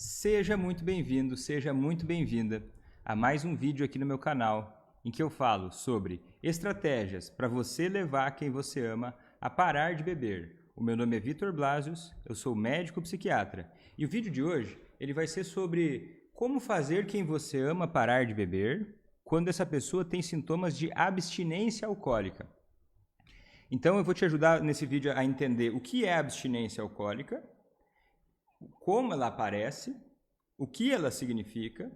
Seja muito bem-vindo, seja muito bem-vinda a mais um vídeo aqui no meu canal, em que eu falo sobre estratégias para você levar quem você ama a parar de beber. O meu nome é Vitor Blasius, eu sou médico psiquiatra e o vídeo de hoje ele vai ser sobre como fazer quem você ama parar de beber quando essa pessoa tem sintomas de abstinência alcoólica. Então eu vou te ajudar nesse vídeo a entender o que é abstinência alcoólica, como ela aparece, o que ela significa,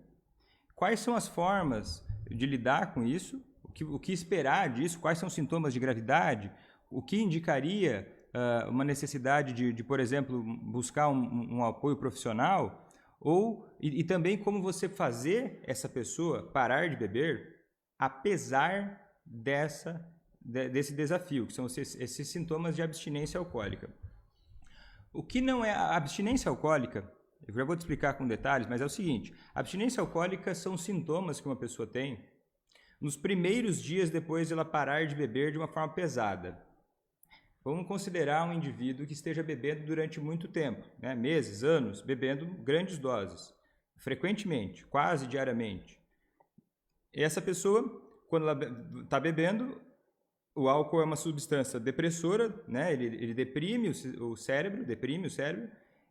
quais são as formas de lidar com isso, o que esperar disso, quais são os sintomas de gravidade, o que indicaria uma necessidade de, por exemplo, buscar um apoio profissional, e também como você fazer essa pessoa parar de beber, apesar desse desafio, que são esses sintomas de abstinência alcoólica. O que não é a abstinência alcoólica, eu já vou te explicar com detalhes, mas é o seguinte, a abstinência alcoólica são sintomas que uma pessoa tem nos primeiros dias depois de ela parar de beber de uma forma pesada. Vamos considerar um indivíduo que esteja bebendo durante muito tempo, né? Meses, anos, bebendo grandes doses, frequentemente, quase diariamente. E essa pessoa, quando ela está bebendo, o álcool é uma substância depressora, né? Ele deprime o cérebro,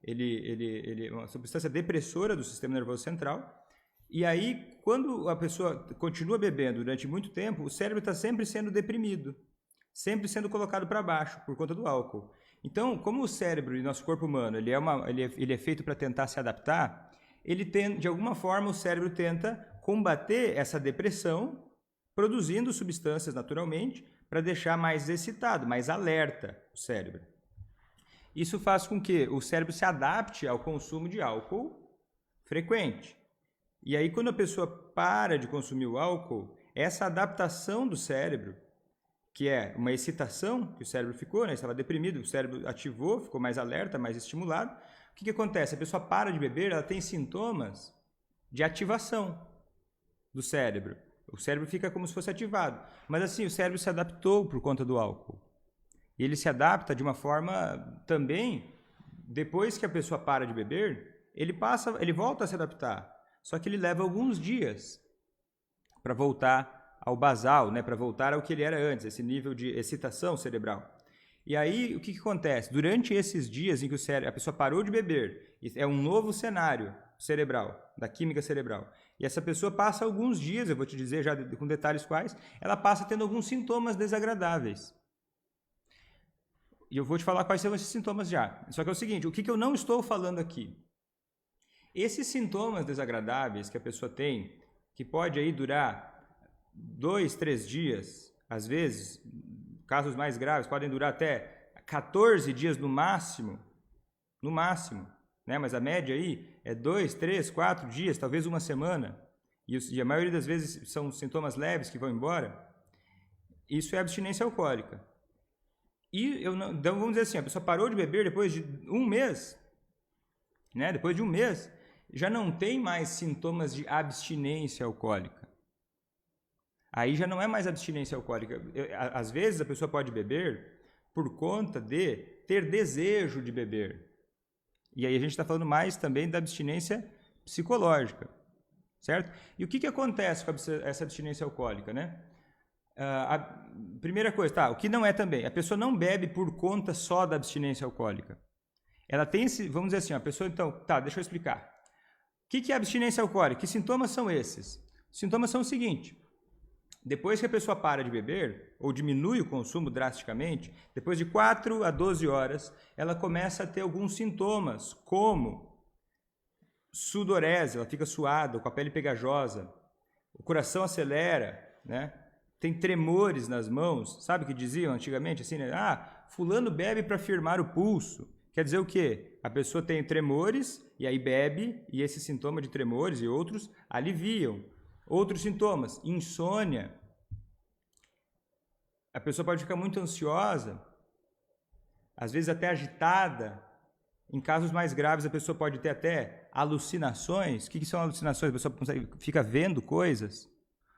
ele é uma substância depressora do sistema nervoso central. E aí, quando a pessoa continua bebendo durante muito tempo, o cérebro está sempre sendo deprimido, sempre sendo colocado para baixo por conta do álcool. Então, como o cérebro e nosso corpo humano ele é feito para tentar se adaptar, de alguma forma o cérebro tenta combater essa depressão, produzindo substâncias naturalmente, para deixar mais excitado, mais alerta o cérebro. Isso faz com que o cérebro se adapte ao consumo de álcool frequente. E aí, quando a pessoa para de consumir o álcool, essa adaptação do cérebro, que é uma excitação, que o cérebro ficou, né? Estava deprimido, o cérebro ativou, ficou mais alerta, mais estimulado. O que acontece? A pessoa para de beber, ela tem sintomas de ativação do cérebro. O cérebro fica como se fosse ativado. Mas assim, o cérebro se adaptou por conta do álcool. E ele se adapta de uma forma também, depois que a pessoa para de beber, ele volta a se adaptar. Só que ele leva alguns dias para voltar ao basal, né? Para voltar ao que ele era antes, esse nível de excitação cerebral. E aí, o que acontece? Durante esses dias em que a pessoa parou de beber, é um novo cenário cerebral, da química cerebral. E essa pessoa passa alguns dias, eu vou te dizer já com detalhes quais, ela passa tendo alguns sintomas desagradáveis. E eu vou te falar quais são esses sintomas já. Só que é o seguinte, o que eu não estou falando aqui? Esses sintomas desagradáveis que a pessoa tem, que pode aí durar 2, 3 dias, às vezes, casos mais graves, podem durar até 14 dias no máximo, né? Mas a média aí é 2, 3, 4 dias, talvez uma semana, e a maioria das vezes são sintomas leves que vão embora. Isso é abstinência alcoólica. Então vamos dizer assim, a pessoa parou de beber depois de um mês, né? Depois de um mês, já não tem mais sintomas de abstinência alcoólica. Aí já não é mais abstinência alcoólica. Às vezes a pessoa pode beber por conta de ter desejo de beber. E aí a gente está falando mais também da abstinência psicológica, certo? E o que acontece com essa abstinência alcoólica, né? A primeira coisa, o que não é também? A pessoa não bebe por conta só da abstinência alcoólica. Ela tem vamos dizer assim, a pessoa então, deixa eu explicar. O que é abstinência alcoólica? Que sintomas são esses? Os sintomas são o seguinte: depois que a pessoa para de beber, ou diminui o consumo drasticamente, depois de 4 a 12 horas, ela começa a ter alguns sintomas, como sudorese, ela fica suada, com a pele pegajosa, o coração acelera, né? Tem tremores nas mãos, sabe o que diziam antigamente? Assim, né? Fulano bebe para firmar o pulso. Quer dizer o quê? A pessoa tem tremores, e aí bebe, e esse sintoma de tremores e outros aliviam. Outros sintomas, insônia. A pessoa pode ficar muito ansiosa, às vezes até agitada. Em casos mais graves, a pessoa pode ter até alucinações. O que são alucinações? A pessoa fica vendo coisas,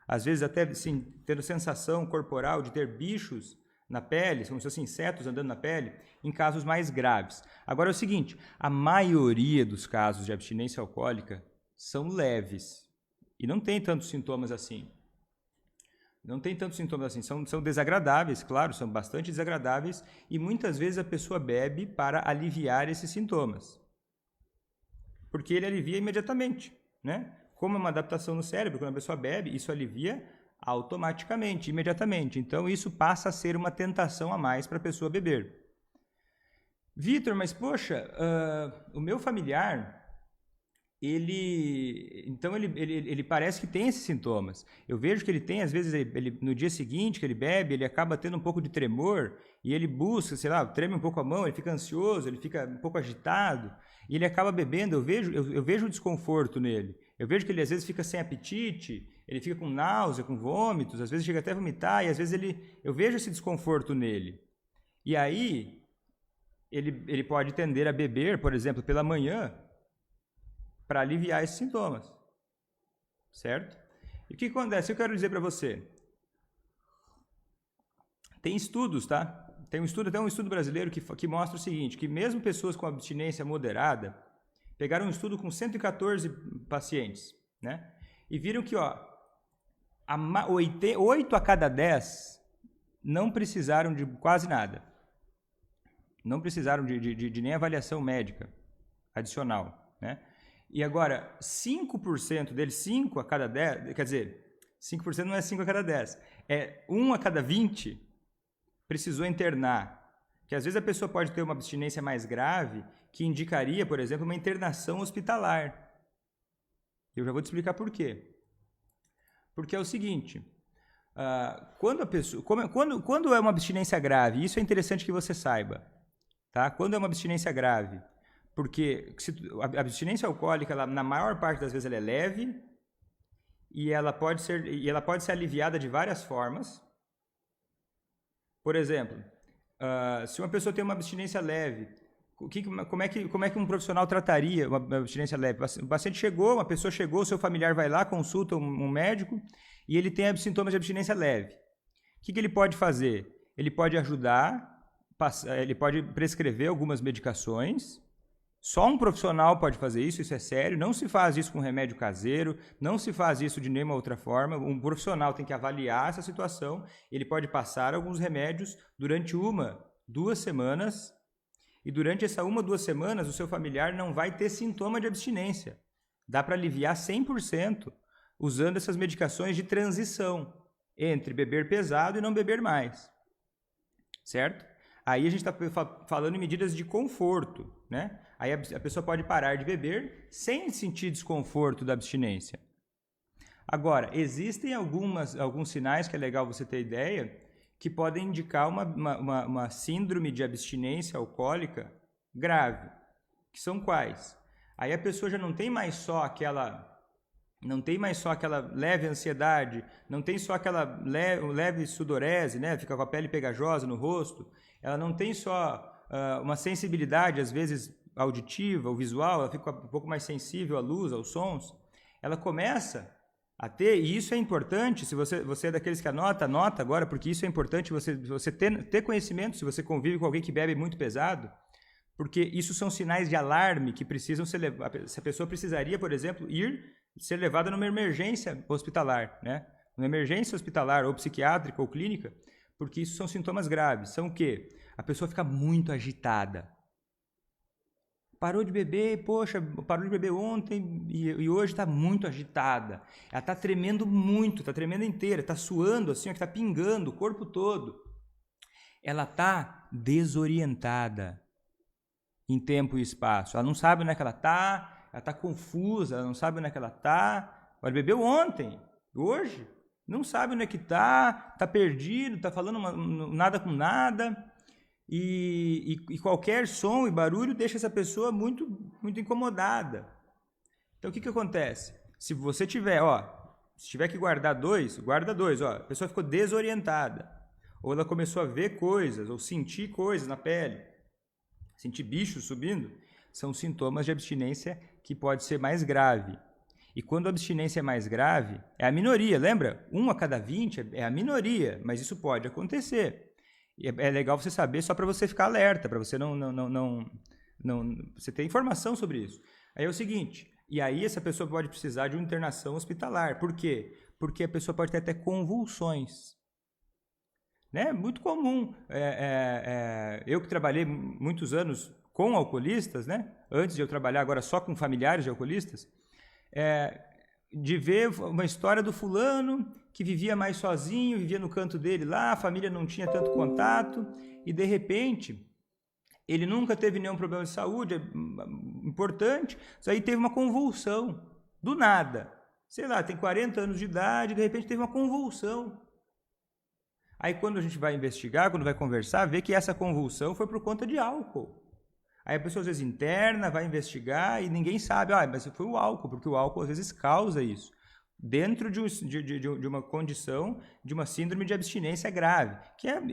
às vezes até assim, tendo sensação corporal de ter bichos na pele, como se fossem insetos andando na pele, em casos mais graves. Agora é o seguinte, a maioria dos casos de abstinência alcoólica são leves e não tem tantos sintomas assim. Não tem tantos sintomas assim, são desagradáveis, claro, são bastante desagradáveis e muitas vezes a pessoa bebe para aliviar esses sintomas. Porque ele alivia imediatamente, né? Como é uma adaptação no cérebro, quando a pessoa bebe, isso alivia automaticamente, imediatamente. Então isso passa a ser uma tentação a mais para a pessoa beber. Vitor, mas poxa, o meu familiar... Ele parece que tem esses sintomas. Eu vejo que ele tem, às vezes, no dia seguinte que ele bebe, ele acaba tendo um pouco de tremor e ele busca, sei lá, treme um pouco a mão, ele fica ansioso, ele fica um pouco agitado e ele acaba bebendo. Eu vejo o desconforto nele. Eu vejo que ele, às vezes, fica sem apetite, ele fica com náusea, com vômitos, às vezes chega até a vomitar e, às vezes, eu vejo esse desconforto nele. E aí, ele pode tender a beber, por exemplo, pela manhã, para aliviar esses sintomas, certo? E o que acontece? Eu quero dizer para você, tem estudos, tá? Tem um estudo brasileiro que mostra o seguinte, que mesmo pessoas com abstinência moderada, pegaram um estudo com 114 pacientes, né? E viram que, 8 a cada 10 não precisaram de quase nada. Não precisaram de nem avaliação médica adicional, né? E agora, 5% deles, 5 a cada 10, quer dizer, 5% não é 5 a cada 10, é 1 a cada 20 precisou internar. Que às vezes a pessoa pode ter uma abstinência mais grave, que indicaria, por exemplo, uma internação hospitalar. Eu já vou te explicar por quê. Porque é o seguinte, quando é uma abstinência grave, isso é interessante que você saiba, tá? Quando é uma abstinência grave, porque a abstinência alcoólica, na maior parte das vezes, ela é leve e ela pode ser aliviada de várias formas. Por exemplo, se uma pessoa tem uma abstinência leve, como é que um profissional trataria uma abstinência leve? Uma pessoa chegou, o seu familiar vai lá, consulta um médico e ele tem sintomas de abstinência leve. O que ele pode fazer? Ele pode ajudar, ele pode prescrever algumas medicações. Só um profissional pode fazer isso é sério, não se faz isso com remédio caseiro, não se faz isso de nenhuma outra forma, um profissional tem que avaliar essa situação, ele pode passar alguns remédios durante 1, 2 semanas, e durante essa 1, 2 semanas o seu familiar não vai ter sintoma de abstinência. Dá para aliviar 100% usando essas medicações de transição entre beber pesado e não beber mais, certo? Aí a gente está falando em medidas de conforto, né? Aí a pessoa pode parar de beber sem sentir desconforto da abstinência. Agora, existem alguns sinais que é legal você ter ideia, que podem indicar uma síndrome de abstinência alcoólica grave. Que são quais? Aí a pessoa já não tem mais só aquela leve ansiedade, não tem só aquela leve sudorese, né? Fica com a pele pegajosa no rosto. Ela não tem só uma sensibilidade, às vezes, auditiva ou visual, ela fica um pouco mais sensível à luz, aos sons. Ela começa a ter, e isso é importante, se você é daqueles que anota agora, porque isso é importante você ter conhecimento, se você convive com alguém que bebe muito pesado, porque isso são sinais de alarme que precisam ser levados. Essa pessoa precisaria, por exemplo, ser levada numa emergência hospitalar, né? Uma emergência hospitalar ou psiquiátrica ou clínica, porque isso são sintomas graves. São o quê? A pessoa fica muito agitada. Parou de beber, poxa, parou de beber ontem e hoje está muito agitada. Ela está tremendo muito, está tremendo inteira, está suando assim, está pingando o corpo todo. Ela está desorientada em tempo e espaço. Ela não sabe onde é que ela está confusa, ela não sabe onde é que ela está. Ela bebeu ontem, hoje, não sabe onde é que está perdido, está falando nada com nada. E qualquer som e barulho deixa essa pessoa muito, muito incomodada. Então, o que acontece? Se você tiver, se tiver que guardar 2, guarda 2. A pessoa ficou desorientada. Ou ela começou a ver coisas, ou sentir coisas na pele. Sentir bichos subindo. São sintomas de abstinência que pode ser mais grave. E quando a abstinência é mais grave, é a minoria, lembra? 1 a cada 20 é a minoria, mas isso pode acontecer. É legal você saber só para você ficar alerta, para você você ter informação sobre isso. Aí é o seguinte, e aí essa pessoa pode precisar de uma internação hospitalar. Por quê? Porque a pessoa pode ter até convulsões. Né? Muito comum. Eu que trabalhei muitos anos com alcoolistas, né? Antes de eu trabalhar agora só com familiares de alcoolistas, de ver uma história do fulano que vivia mais sozinho, vivia no canto dele lá, a família não tinha tanto contato, e de repente ele nunca teve nenhum problema de saúde importante, só aí teve uma convulsão, do nada. Sei lá, tem 40 anos de idade, de repente teve uma convulsão. Aí quando a gente vai investigar, quando vai conversar, vê que essa convulsão foi por conta de álcool. Aí a pessoa às vezes interna, vai investigar e ninguém sabe, mas foi o álcool, porque o álcool às vezes causa isso. Dentro de uma condição, de uma síndrome de abstinência grave.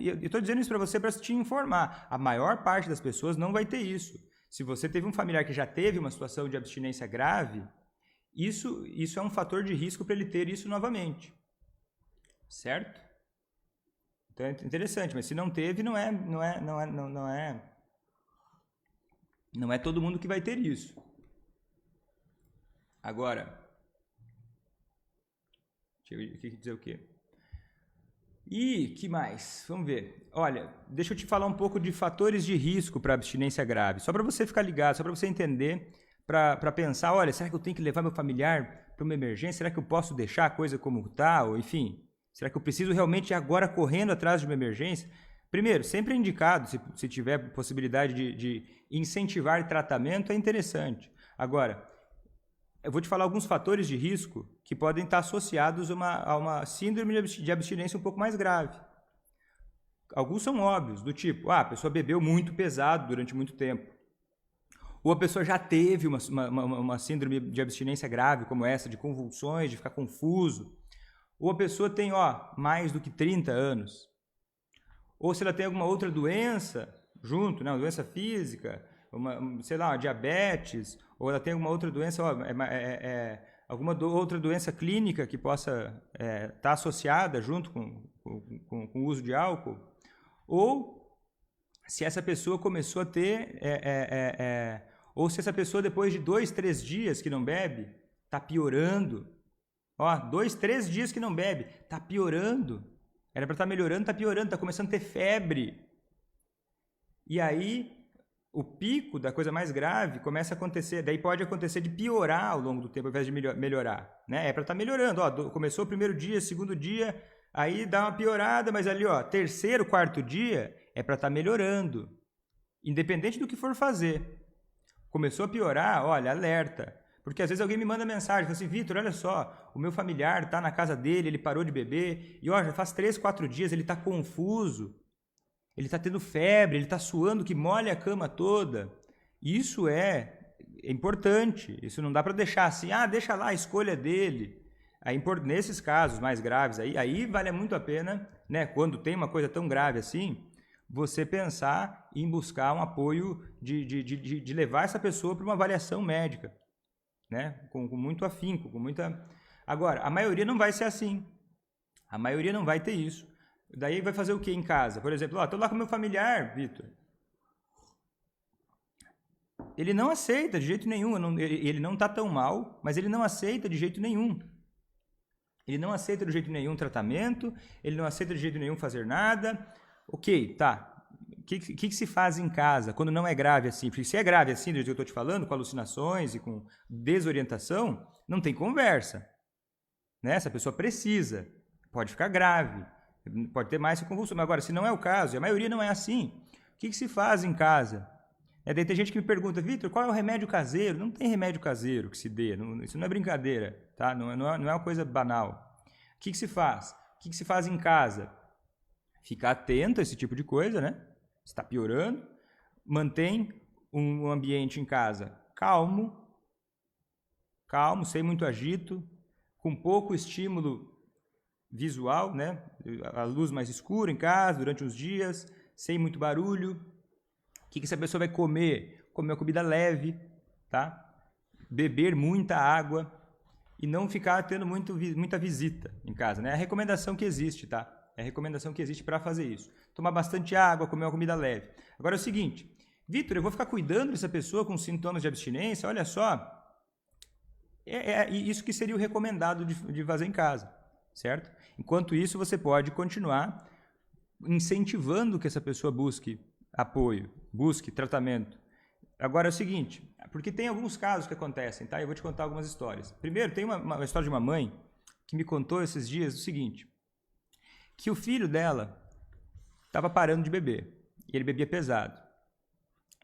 Eu estou dizendo isso para você para te informar. A maior parte das pessoas não vai ter isso. Se você teve um familiar que já teve uma situação de abstinência grave, isso é um fator de risco para ele ter isso novamente. Certo? Então é interessante, mas se não teve, não é todo mundo que vai ter isso. Agora, deixa eu dizer o quê? E que mais? Vamos ver. Olha, deixa eu te falar um pouco de fatores de risco para abstinência grave. Só para você ficar ligado, só para você entender, para pensar, olha, será que eu tenho que levar meu familiar para uma emergência? Será que eu posso deixar a coisa como está? Ou, enfim, será que eu preciso realmente ir agora correndo atrás de uma emergência? Primeiro, sempre é indicado, se tiver possibilidade de incentivar tratamento, é interessante. Agora, eu vou te falar alguns fatores de risco que podem estar associados a uma síndrome de abstinência um pouco mais grave. Alguns são óbvios, do tipo, a pessoa bebeu muito pesado durante muito tempo. Ou a pessoa já teve uma síndrome de abstinência grave, como essa, de convulsões, de ficar confuso. Ou a pessoa tem mais do que 30 anos. Ou se ela tem alguma outra doença junto, né, uma doença física, uma diabetes, ou ela tem alguma outra doença, alguma outra doença clínica que possa estar associada junto com o uso de álcool, ou se essa pessoa começou a ter, ou se essa pessoa depois de 2, 3 dias que não bebe, está piorando. 2, 3 dias que não bebe, está piorando. Era para estar melhorando, está piorando, está começando a ter febre. E aí o pico da coisa mais grave começa a acontecer, daí pode acontecer de piorar ao longo do tempo ao invés de melhorar, né? É para estar melhorando, começou o primeiro dia, segundo dia, aí dá uma piorada, mas ali, terceiro, quarto dia, é para estar melhorando, independente do que for fazer. Começou a piorar, olha, alerta, porque às vezes alguém me manda mensagem, fala assim, Vitor, olha só, o meu familiar está na casa dele, ele parou de beber, e já faz 3, 4 dias, ele está confuso, ele está tendo febre, ele está suando que molha a cama toda. Isso é importante. Isso não dá para deixar assim, deixa lá, a escolha dele. Aí, nesses casos mais graves, aí vale muito a pena, né, quando tem uma coisa tão grave assim, você pensar em buscar um apoio de levar essa pessoa para uma avaliação médica, né, com muito afinco, com muita... Agora, a maioria não vai ser assim. A maioria não vai ter isso. Daí vai fazer o que em casa? Por exemplo, estou lá com meu familiar, Vitor. Ele não aceita de jeito nenhum, ele não está tão mal, mas ele não aceita de jeito nenhum. Ele não aceita de jeito nenhum tratamento, ele não aceita de jeito nenhum fazer nada. Ok, tá. O que se faz em casa quando não é grave assim? Porque se é grave assim, do jeito que eu estou te falando, com alucinações e com desorientação, não tem conversa. Né? Essa pessoa precisa, pode ficar grave. Pode ter mais convulsão. Mas agora, se não é o caso, e a maioria não é assim, o que se faz em casa? Daí tem gente que me pergunta, Vitor, qual é o remédio caseiro? Não tem remédio caseiro que se dê, isso não é brincadeira, tá? Não é uma coisa banal. O que se faz? O que se faz em casa? Ficar atento a esse tipo de coisa, né? Está piorando. Mantém um ambiente em casa calmo, sem muito agito, com pouco estímulo visual, né? A luz mais escura em casa durante uns dias, sem muito barulho. O que essa pessoa vai comer? Comer uma comida leve, tá? Beber muita água e não ficar tendo muita visita em casa, né? É a recomendação que existe, tá? É a recomendação que existe para fazer isso. Tomar bastante água, comer uma comida leve. Agora é o seguinte, Vitor, eu vou ficar cuidando dessa pessoa com sintomas de abstinência? Olha só, isso que seria o recomendado de fazer em casa, certo? Enquanto isso, você pode continuar incentivando que essa pessoa busque apoio, busque tratamento. Agora é o seguinte, porque tem alguns casos que acontecem, tá? Eu vou te contar algumas histórias. Primeiro, tem uma história de uma mãe que me contou esses dias o seguinte, que o filho dela estava parando de beber, e ele bebia pesado.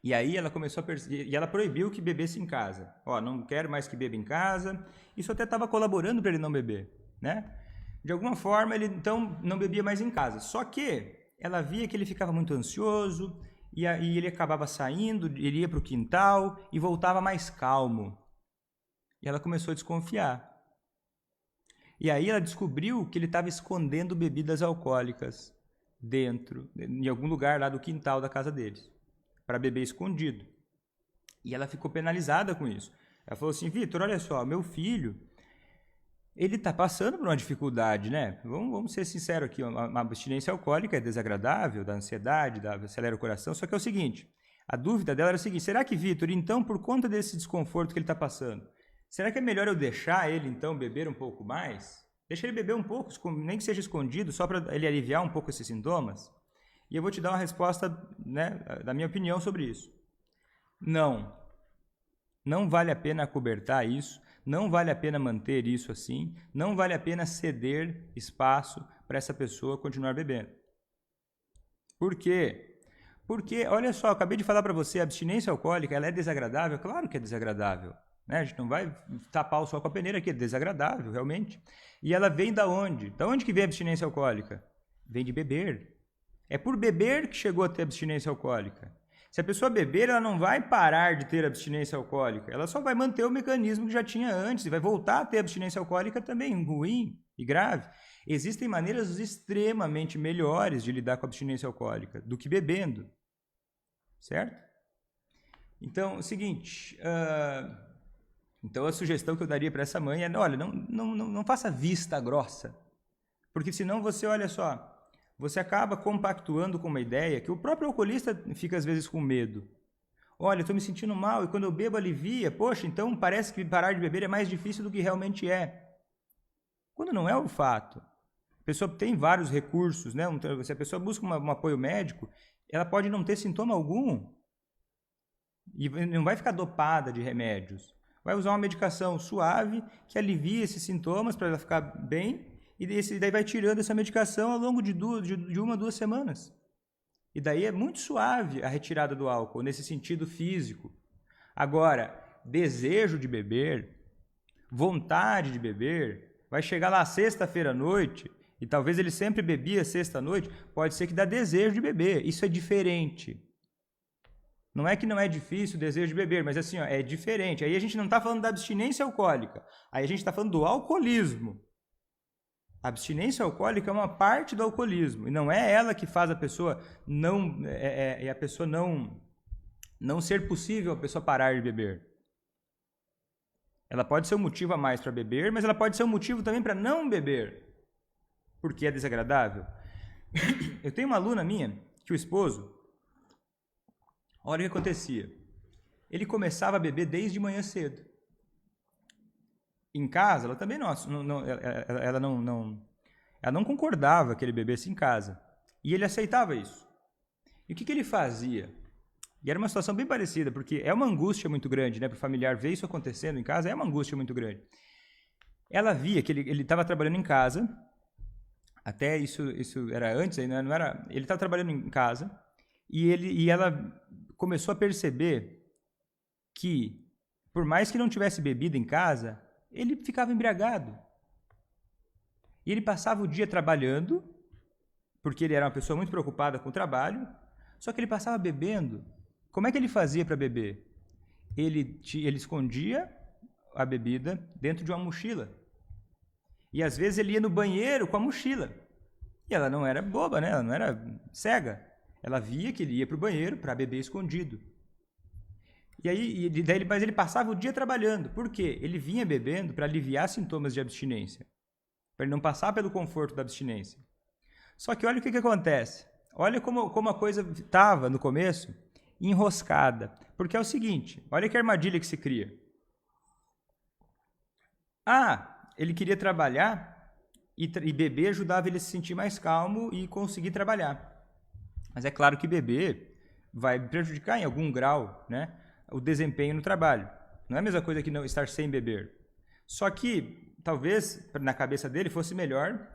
E aí ela começou e ela proibiu que bebesse em casa. Ó, não quero mais que beba em casa. Isso até estava colaborando para ele não beber, né? De alguma forma, ele então não bebia mais em casa. Só que ela via que ele ficava muito ansioso, e aí ele acabava saindo, ele ia para o quintal e voltava mais calmo. E ela começou a desconfiar. E aí ela descobriu que ele estava escondendo bebidas alcoólicas em algum lugar lá do quintal da casa deles, para beber escondido. E ela ficou penalizada com isso. Ela falou assim, Vitor, olha só, meu filho, ele está passando por uma dificuldade, né? Vamos ser sinceros aqui, uma abstinência alcoólica é desagradável, dá ansiedade, acelera o coração, só que é o seguinte, a dúvida dela era a seguinte, será que, Vitor, então, por conta desse desconforto que ele está passando, será que é melhor eu deixar ele, então, beber um pouco mais? Deixa ele beber um pouco, nem que seja escondido, só para ele aliviar um pouco esses sintomas? E eu vou te dar uma resposta, né, da minha opinião sobre isso. Não. Não vale a pena acobertar isso, não vale a pena manter isso assim, não vale a pena ceder espaço para essa pessoa continuar bebendo. Por quê? Porque, olha só, eu acabei de falar para você, a abstinência alcoólica, ela é desagradável? Claro que é desagradável. Né? A gente não vai tapar o sol com a peneira aqui, é desagradável, realmente. E ela vem da onde? Da onde que vem a abstinência alcoólica? Vem de beber. É por beber que chegou a ter abstinência alcoólica. Se a pessoa beber, ela não vai parar de ter abstinência alcoólica. Ela só vai manter o mecanismo que já tinha antes e vai voltar a ter abstinência alcoólica também, ruim e grave. Existem maneiras extremamente melhores de lidar com a abstinência alcoólica do que bebendo. Certo? Então, é o seguinte... Então, a sugestão que eu daria para essa mãe é, olha, não faça vista grossa. Porque senão você, olha só... Você acaba compactuando com uma ideia que o próprio alcoolista fica às vezes com medo. Olha, estou me sentindo mal e quando eu bebo alivia. Poxa, então parece que parar de beber é mais difícil do que realmente é. Quando não é o fato. A pessoa tem vários recursos, né? Se a pessoa busca um apoio médico, ela pode não ter sintoma algum e não vai ficar dopada de remédios. Vai usar uma medicação suave que alivia esses sintomas para ela ficar bem. E daí vai tirando essa medicação ao longo de 1 a 2 semanas. E daí é muito suave a retirada do álcool, nesse sentido físico. Agora, desejo de beber, vontade de beber, vai chegar lá sexta-feira à noite, e talvez ele sempre bebia sexta à noite, pode ser que dá desejo de beber. Isso é diferente. Não é que não é difícil o desejo de beber, mas assim, ó, é diferente. Aí a gente não está falando da abstinência alcoólica, aí a gente está falando do alcoolismo. A abstinência alcoólica é uma parte do alcoolismo e não é ela que faz a pessoa não ser possível a pessoa parar de beber. Ela pode ser um motivo a mais para beber, mas ela pode ser um motivo também para não beber, porque é desagradável. Eu tenho uma aluna minha que o esposo, olha o que acontecia. Ele começava a beber desde manhã cedo. Em casa, ela também ela não concordava que ele bebesse em casa. E ele aceitava isso. E o que ele fazia? E era uma situação bem parecida, porque é uma angústia muito grande, né? Para o familiar ver isso acontecendo em casa, é uma angústia muito grande. Ela via que ele estava trabalhando em casa, até isso era antes, ainda não era. Ele estava trabalhando em casa, e ela começou a perceber que, por mais que não tivesse bebida em casa, ele ficava embriagado. E ele passava o dia trabalhando, porque ele era uma pessoa muito preocupada com o trabalho, só que ele passava bebendo. Como é que ele fazia para beber? Ele escondia a bebida dentro de uma mochila. E às vezes ele ia no banheiro com a mochila. E ela não era boba, né? Ela não era cega. Ela via que ele ia para o banheiro para beber escondido. Mas ele passava o dia trabalhando. Por quê? Ele vinha bebendo para aliviar sintomas de abstinência. Para ele não passar pelo conforto da abstinência. Só que olha o que acontece. Olha como a coisa estava no começo enroscada. Porque é o seguinte, olha que armadilha que se cria. Ele queria trabalhar e beber ajudava ele a se sentir mais calmo e conseguir trabalhar. Mas é claro que beber vai prejudicar em algum grau, né, o desempenho no trabalho. Não é a mesma coisa que não estar sem beber. Só que talvez na cabeça dele fosse melhor,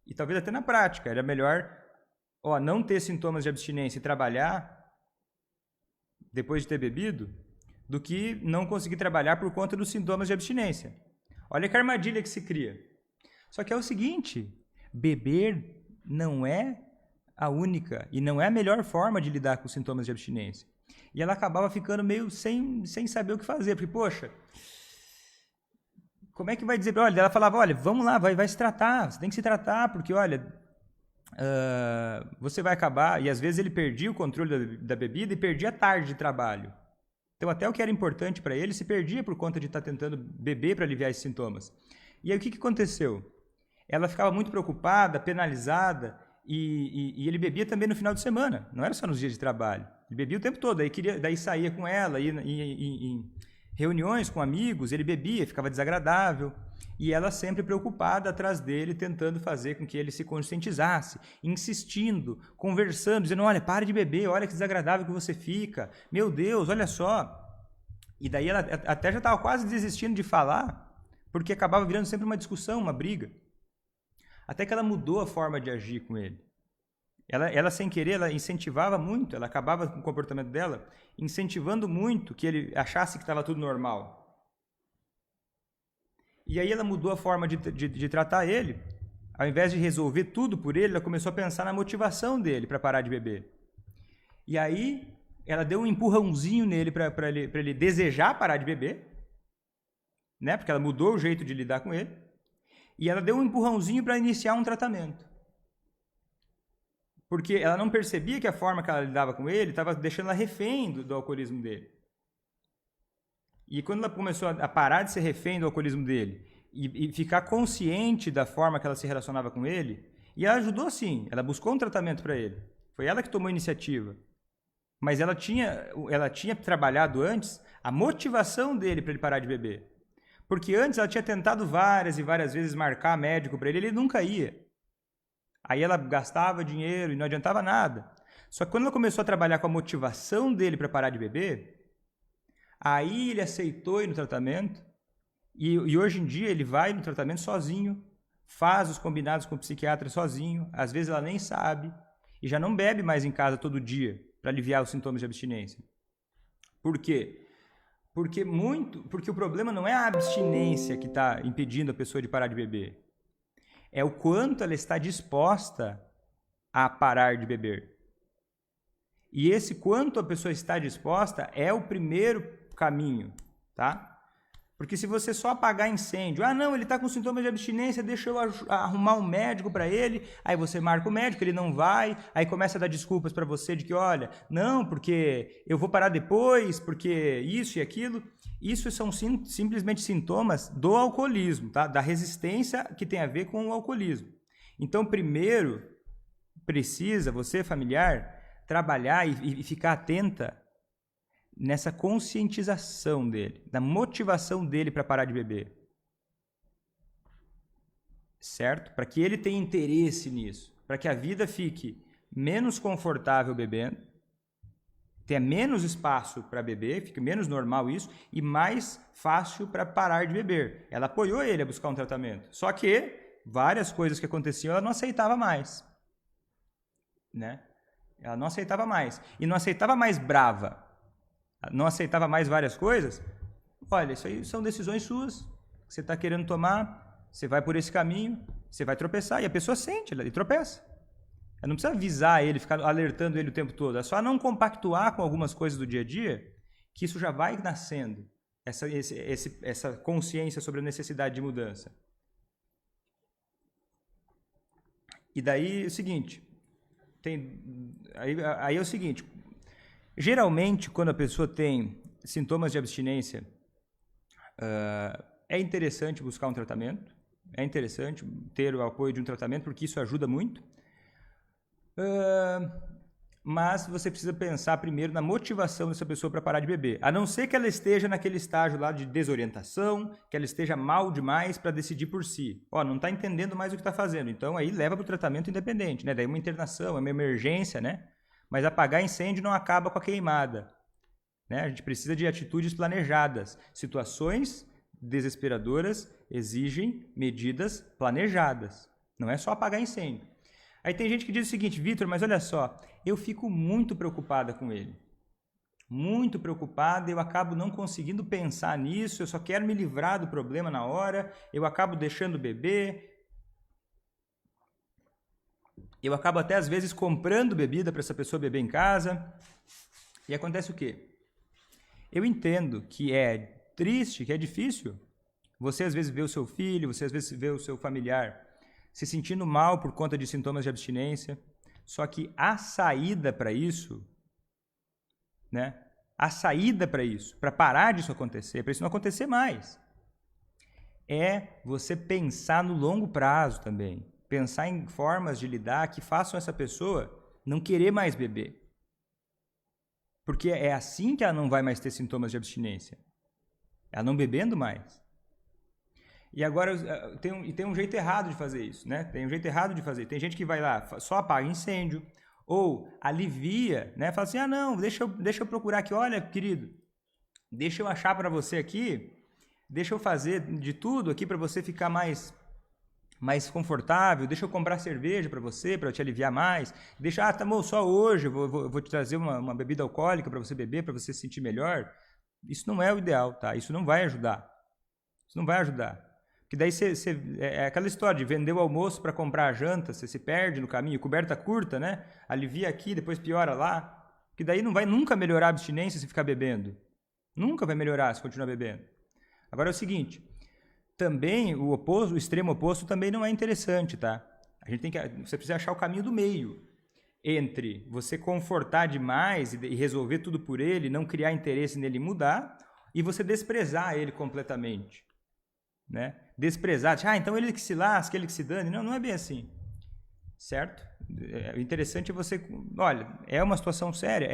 e talvez até na prática, era melhor não ter sintomas de abstinência e trabalhar depois de ter bebido, do que não conseguir trabalhar por conta dos sintomas de abstinência. Olha que armadilha que se cria. Só que é o seguinte, beber não é a única e não é a melhor forma de lidar com os sintomas de abstinência. E ela acabava ficando meio sem saber o que fazer, porque, poxa, como é que vai dizer? Olha, ela falava, olha, vamos lá, vai se tratar, você tem que se tratar, porque, olha, você vai acabar, e às vezes ele perdia o controle da bebida e perdia a tarde de trabalho. Então até o que era importante para ele se perdia por conta de estar tentando beber para aliviar esses sintomas. E aí o que aconteceu? Ela ficava muito preocupada, penalizada, e ele bebia também no final de semana, não era só nos dias de trabalho. Ele bebia o tempo todo, daí saía com ela, ia em reuniões com amigos, ele bebia, ficava desagradável, e ela sempre preocupada atrás dele, tentando fazer com que ele se conscientizasse, insistindo, conversando, dizendo, olha, pare de beber, olha que desagradável que você fica, meu Deus, olha só. E daí ela até já estava quase desistindo de falar, porque acabava virando sempre uma discussão, uma briga. Até que ela mudou a forma de agir com ele. Ela sem querer, ela incentivava muito, ela acabava com o comportamento dela, incentivando muito que ele achasse que estava tudo normal. E aí ela mudou a forma de tratar ele. Ao invés de resolver tudo por ele, ela começou a pensar na motivação dele para parar de beber. E aí ela deu um empurrãozinho nele para ele desejar parar de beber, né? Porque ela mudou o jeito de lidar com ele. E ela deu um empurrãozinho para iniciar um tratamento. Porque ela não percebia que a forma que ela lidava com ele estava deixando ela refém do alcoolismo dele. E quando ela começou a parar de ser refém do alcoolismo dele e ficar consciente da forma que ela se relacionava com ele, e ela ajudou sim, ela buscou um tratamento para ele. Foi ela que tomou a iniciativa. Mas ela tinha trabalhado antes a motivação dele para ele parar de beber. Porque antes ela tinha tentado várias e várias vezes marcar médico para ele nunca ia. Aí ela gastava dinheiro e não adiantava nada. Só que quando ela começou a trabalhar com a motivação dele para parar de beber, aí ele aceitou ir no tratamento e hoje em dia ele vai no tratamento sozinho, faz os combinados com o psiquiatra sozinho, às vezes ela nem sabe e já não bebe mais em casa todo dia para aliviar os sintomas de abstinência. Por quê? Porque o problema não é a abstinência que está impedindo a pessoa de parar de beber. É o quanto ela está disposta a parar de beber. E esse quanto a pessoa está disposta é o primeiro caminho, tá? Porque se você só apagar incêndio, não, ele está com sintomas de abstinência, deixa eu arrumar um médico para ele, aí você marca o médico, ele não vai, aí começa a dar desculpas para você de que, olha, não, porque eu vou parar depois, porque isso e aquilo. Isso são simplesmente sintomas do alcoolismo, tá? Da resistência que tem a ver com o alcoolismo. Então, primeiro, precisa, você, familiar, trabalhar e ficar atenta nessa conscientização dele, da motivação dele para parar de beber. Certo? Para que ele tenha interesse nisso, para que a vida fique menos confortável bebendo, tenha menos espaço para beber, fique menos normal isso, e mais fácil para parar de beber. Ela apoiou ele a buscar um tratamento. Só que várias coisas que aconteciam ela não aceitava mais. Né? Ela não aceitava mais. E não aceitava mais brava. Não aceitava mais várias coisas. Olha, isso aí são decisões suas. Você está querendo tomar, você vai por esse caminho, você vai tropeçar. E a pessoa sente, ele tropeça. Ela não precisa avisar ele, ficar alertando ele o tempo todo. É só não compactuar com algumas coisas do dia a dia, que isso já vai nascendo. Essa consciência sobre a necessidade de mudança. E daí é o seguinte. Aí é o seguinte. Geralmente, quando a pessoa tem sintomas de abstinência, é interessante buscar um tratamento. É interessante ter o apoio de um tratamento, porque isso ajuda muito. Mas você precisa pensar primeiro na motivação dessa pessoa para parar de beber. A não ser que ela esteja naquele estágio lá de desorientação, que ela esteja mal demais para decidir por si. Ó, não está entendendo mais o que está fazendo. Então aí leva para o tratamento independente, né? Daí uma internação, é uma emergência, né? Mas apagar incêndio não acaba com a queimada, né? A gente precisa de atitudes planejadas. Situações desesperadoras exigem medidas planejadas. Não é só apagar incêndio. Aí tem gente que diz o seguinte: Vitor, mas olha só, eu fico muito preocupada com ele. Muito preocupada, eu acabo não conseguindo pensar nisso, eu só quero me livrar do problema na hora, eu acabo deixando beber, eu acabo até às vezes comprando bebida para essa pessoa beber em casa. E acontece o quê? Eu entendo que é triste, que é difícil. Você às vezes vê o seu filho, você às vezes vê o seu familiar se sentindo mal por conta de sintomas de abstinência. Só que a saída para isso, né? A saída para isso, para parar disso acontecer, para isso não acontecer mais, é você pensar no longo prazo também. Pensar em formas de lidar que façam essa pessoa não querer mais beber. Porque é assim que ela não vai mais ter sintomas de abstinência. Ela não bebendo mais. E agora tem um jeito errado de fazer isso, né? Tem um jeito errado de fazer. Tem gente que vai lá, só apaga incêndio, ou alivia, né? Fala assim, não, deixa eu procurar aqui, olha, querido, deixa eu achar para você aqui, deixa eu fazer de tudo aqui para você ficar mais confortável, deixa eu comprar cerveja para você, para te aliviar mais, deixa, tá bom, só hoje eu vou te trazer uma bebida alcoólica para você beber, para você se sentir melhor. Isso não é o ideal, tá? Isso não vai ajudar. Isso não vai ajudar. Porque daí é aquela história de vender o almoço para comprar a janta, você se perde no caminho, coberta curta, né? Alivia aqui, depois piora lá. Que daí não vai nunca melhorar a abstinência se ficar bebendo. Nunca vai melhorar se continuar bebendo. Agora é o seguinte, também o extremo oposto também não é interessante, tá? Você precisa achar o caminho do meio entre você confortar demais e resolver tudo por ele, não criar interesse nele mudar, e você desprezar ele completamente, né? Desprezar, então ele que se lasca, ele que se dane. Não é bem assim, certo? O interessante é você, olha, é uma situação séria,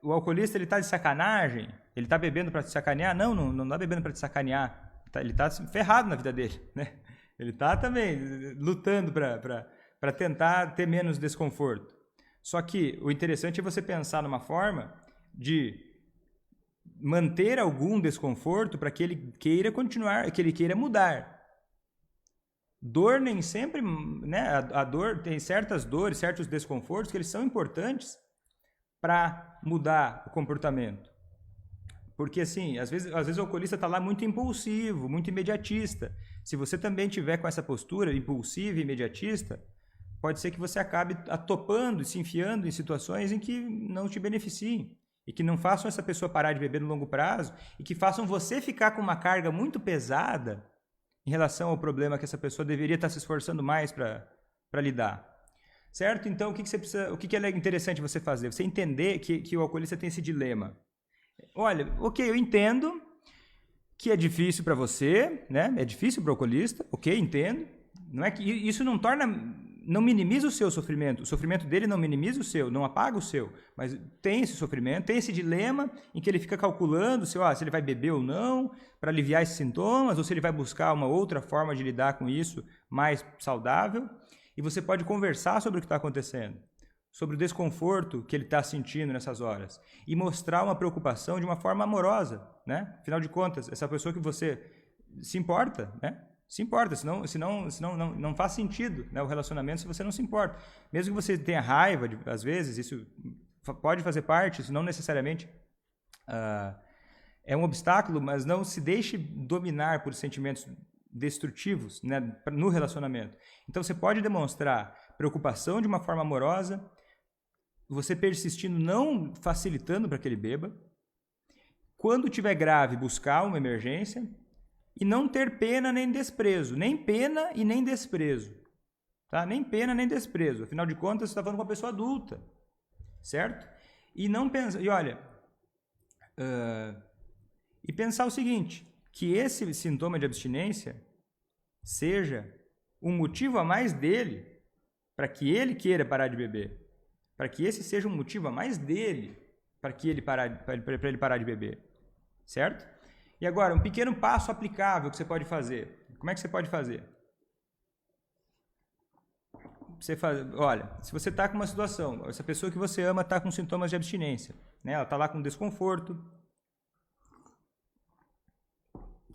O alcoolista, ele tá de sacanagem, ele tá bebendo para te sacanear? Não tá bebendo para te sacanear, ele tá ferrado na vida dele, né? Ele tá também lutando para tentar ter menos desconforto. Só que o interessante é você pensar numa forma de manter algum desconforto para que ele queira continuar, que ele queira mudar. Dor nem sempre, né? A dor, tem certas dores, certos desconfortos que eles são importantes para mudar o comportamento. Porque assim, às vezes o alcoolista está lá muito impulsivo, muito imediatista. Se você também tiver com essa postura impulsiva e imediatista, pode ser que você acabe atopando e se enfiando em situações em que não te beneficiem e que não façam essa pessoa parar de beber no longo prazo e que façam você ficar com uma carga muito pesada em relação ao problema que essa pessoa deveria estar se esforçando mais para lidar. Certo? Então, o que é interessante você fazer? Você entender que o alcoolista tem esse dilema. Olha, ok, eu entendo que é difícil para você, né? É difícil para o alcoolista, ok, entendo. Não é que isso não minimiza o seu sofrimento. O sofrimento dele não minimiza o seu, não apaga o seu. Mas tem esse sofrimento, tem esse dilema em que ele fica calculando se ele vai beber ou não para aliviar esses sintomas, ou se ele vai buscar uma outra forma de lidar com isso mais saudável. E você pode conversar sobre o que está acontecendo, sobre o desconforto que ele está sentindo nessas horas e mostrar uma preocupação de uma forma amorosa, né? Afinal de contas, essa pessoa que você se importa, né? Se importa, senão não faz sentido, né, o relacionamento se você não se importa. Mesmo que você tenha raiva, às vezes, isso pode fazer parte, isso não necessariamente é um obstáculo, mas não se deixe dominar por sentimentos destrutivos, né, no relacionamento. Então você pode demonstrar preocupação de uma forma amorosa, você persistindo, não facilitando para que ele beba. Quando tiver grave, buscar uma emergência e não ter pena nem desprezo, nem pena e nem desprezo, tá? Nem pena nem desprezo. Afinal de contas, você está falando com uma pessoa adulta, certo? E não pensa, e olha, e pensar o seguinte, que esse sintoma de abstinência seja um motivo a mais dele para que ele queira parar de beber, para que esse seja um motivo a mais dele para ele parar de beber, certo? E agora, um pequeno passo aplicável que você pode fazer. Como é que você pode fazer? Olha, se você está com uma situação, essa pessoa que você ama está com sintomas de abstinência, né? Ela está lá com desconforto,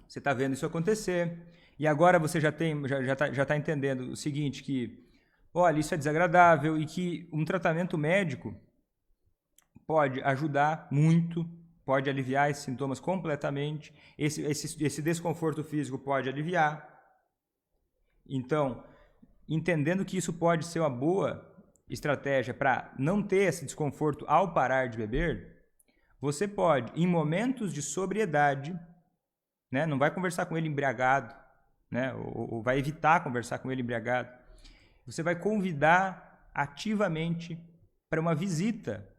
você está vendo isso acontecer, e agora você já tá entendendo o seguinte, que, olha, isso é desagradável e que um tratamento médico pode ajudar muito, pode aliviar esses sintomas completamente, esse desconforto físico pode aliviar. Então, entendendo que isso pode ser uma boa estratégia para não ter esse desconforto ao parar de beber, você pode, em momentos de sobriedade, né, não vai conversar com ele embriagado, né, ou vai evitar conversar com ele embriagado, você vai convidar ativamente para uma visita.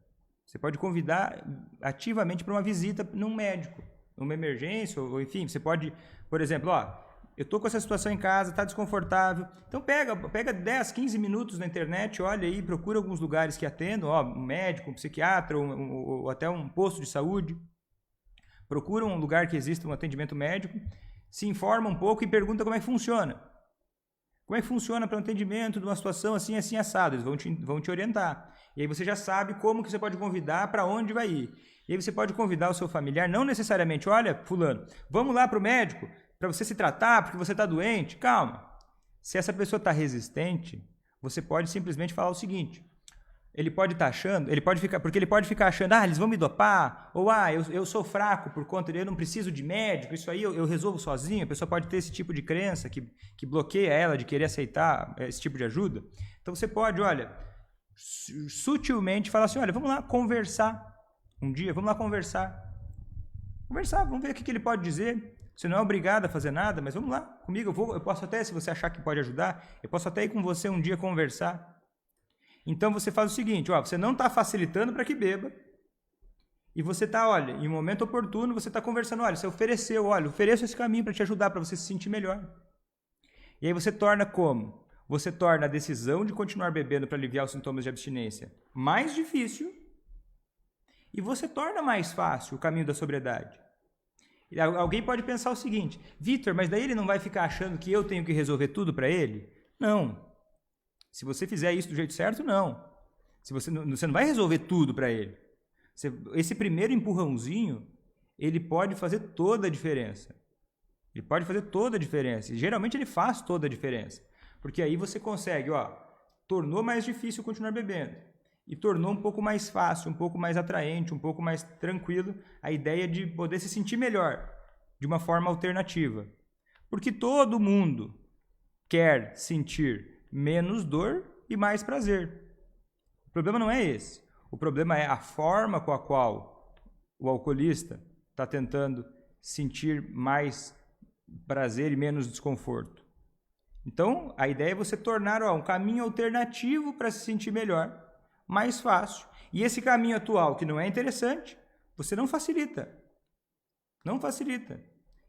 Você pode convidar ativamente para uma visita num médico, numa emergência, ou enfim, você pode, por exemplo, eu estou com essa situação em casa, está desconfortável, então pega 10, 15 minutos na internet, olha aí, procura alguns lugares que atendam, um médico, um psiquiatra, ou até um posto de saúde, procura um lugar que exista um atendimento médico, se informa um pouco e pergunta como é que funciona. Como é que funciona para o atendimento de uma situação assim, assim, assado, eles vão te orientar. E aí você já sabe como que você pode convidar, para onde vai ir. E aí você pode convidar o seu familiar, não necessariamente, olha, fulano, vamos lá para o médico, para você se tratar, porque você está doente. Calma. Se essa pessoa está resistente, você pode simplesmente falar o seguinte, ele pode estar achando, porque ele pode ficar achando, eles vão me dopar, ou eu sou fraco por conta dele, eu não preciso de médico, isso aí eu resolvo sozinho. A pessoa pode ter esse tipo de crença que bloqueia ela de querer aceitar esse tipo de ajuda. Então você pode, sutilmente falar assim, vamos lá conversar um dia, vamos lá conversar, vamos ver o que ele pode dizer. Você não é obrigado a fazer nada, mas vamos lá comigo, eu posso até, se você achar que pode ajudar, eu posso até ir com você um dia conversar. Então você faz o seguinte, você não está facilitando para que beba, e você está, em um momento oportuno, você está conversando, você ofereceu, ofereço esse caminho para te ajudar, para você se sentir melhor. E aí você torna como? Você torna a decisão de continuar bebendo para aliviar os sintomas de abstinência mais difícil, e você torna mais fácil o caminho da sobriedade. E alguém pode pensar o seguinte, Vitor, mas daí ele não vai ficar achando que eu tenho que resolver tudo para ele? Não. Se você fizer isso do jeito certo, não. Você não vai resolver tudo para ele. Esse primeiro empurrãozinho, ele pode fazer toda a diferença. Ele pode fazer toda a diferença. E geralmente ele faz toda a diferença. Porque aí você consegue, tornou mais difícil continuar bebendo. E tornou um pouco mais fácil, um pouco mais atraente, um pouco mais tranquilo a ideia de poder se sentir melhor de uma forma alternativa. Porque todo mundo quer sentir menos dor e mais prazer. O problema não é esse. O problema é a forma com a qual o alcoolista está tentando sentir mais prazer e menos desconforto. Então, a ideia é você tornar um caminho alternativo para se sentir melhor, mais fácil. E esse caminho atual, que não é interessante, você não facilita. Não facilita.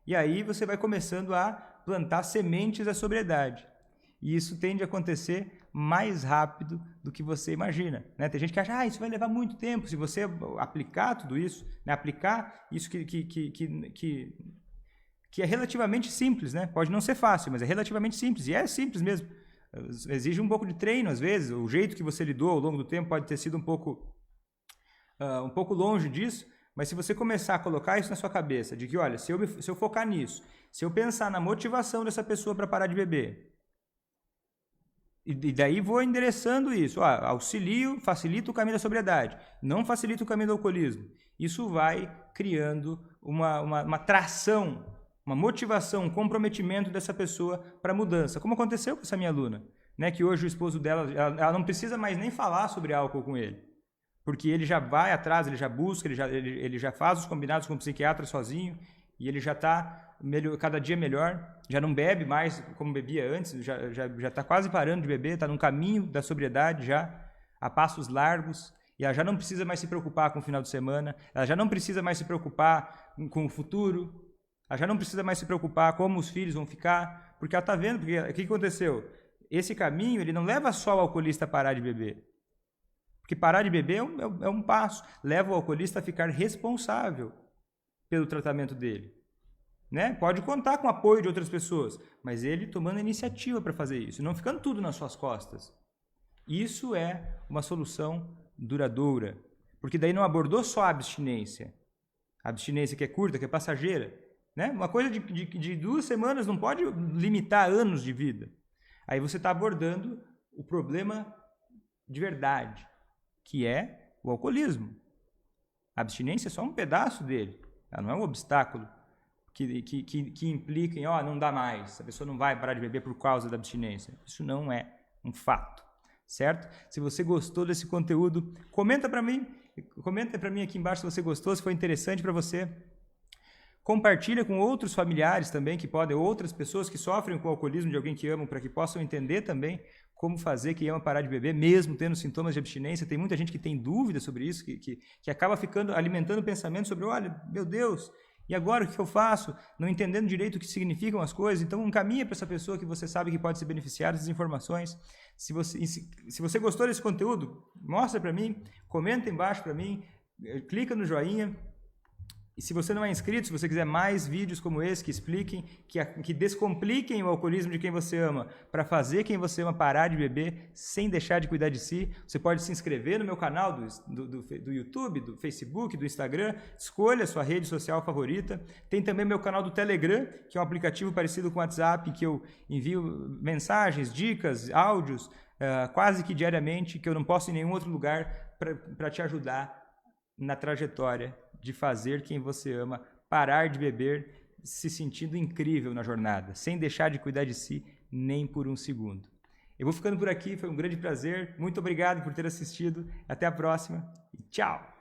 E aí você vai começando a plantar sementes da sobriedade. E isso tende a acontecer mais rápido do que você imagina, né? Tem gente que acha, isso vai levar muito tempo. Se você aplicar tudo isso, né? Aplicar isso que é relativamente simples, né? Pode não ser fácil, mas é relativamente simples. E é simples mesmo. Exige um pouco de treino, às vezes. O jeito que você lidou ao longo do tempo pode ter sido um pouco longe disso. Mas se você começar a colocar isso na sua cabeça, de que, olha, se eu focar nisso, se eu pensar na motivação dessa pessoa para parar de beber, e daí vou endereçando isso, auxilio, facilita o caminho da sobriedade, não facilita o caminho do alcoolismo. Isso vai criando uma tração, uma motivação, um comprometimento dessa pessoa para a mudança, como aconteceu com essa minha aluna, né? Que hoje o esposo dela, ela não precisa mais nem falar sobre álcool com ele, porque ele já vai atrás, ele já busca, ele já faz os combinados com o psiquiatra sozinho, e ele já está cada dia melhor, já não bebe mais como bebia antes, já está quase parando de beber, está num caminho da sobriedade já, a passos largos, e ela já não precisa mais se preocupar com o final de semana, ela já não precisa mais se preocupar com o futuro, ela já não precisa mais se preocupar como os filhos vão ficar, porque ela está vendo, porque o que aconteceu? esse caminho ele não leva só o alcoolista a parar de beber. Porque parar de beber é um passo. Leva o alcoolista a ficar responsável pelo tratamento dele. Né? Pode contar com o apoio de outras pessoas, mas ele tomando a iniciativa para fazer isso, não ficando tudo nas suas costas. Isso é uma solução duradoura, porque daí não abordou só a abstinência que é curta, que é passageira. Né? Uma coisa de 2 semanas não pode limitar anos de vida. Aí você está abordando o problema de verdade, que é o alcoolismo. A abstinência é só um pedaço dele, ela não é um obstáculo que implica em, não dá mais, a pessoa não vai parar de beber por causa da abstinência. Isso não é um fato, certo? Se você gostou desse conteúdo, comenta para mim aqui embaixo se você gostou, se foi interessante para você. Compartilha com outros familiares também, outras pessoas que sofrem com o alcoolismo de alguém que amam, para que possam entender também como fazer quem ama parar de beber, mesmo tendo sintomas de abstinência. Tem muita gente que tem dúvida sobre isso, que acaba alimentando pensamentos sobre, olha, meu Deus, e agora o que eu faço? Não entendendo direito o que significam as coisas. Então encaminha para essa pessoa que você sabe que pode se beneficiar dessas informações. Se você gostou desse conteúdo, mostra para mim, comenta embaixo para mim, clica no joinha. E se você não é inscrito, se você quiser mais vídeos como esse que expliquem, que descompliquem o alcoolismo de quem você ama, para fazer quem você ama parar de beber sem deixar de cuidar de si, você pode se inscrever no meu canal do YouTube, do Facebook, do Instagram, escolha a sua rede social favorita. Tem também meu canal do Telegram, que é um aplicativo parecido com o WhatsApp, que eu envio mensagens, dicas, áudios, quase que diariamente, que eu não posto em nenhum outro lugar para te ajudar na trajetória de fazer quem você ama parar de beber, se sentindo incrível na jornada, sem deixar de cuidar de si nem por um segundo. Eu vou ficando por aqui, foi um grande prazer, muito obrigado por ter assistido, até a próxima e tchau!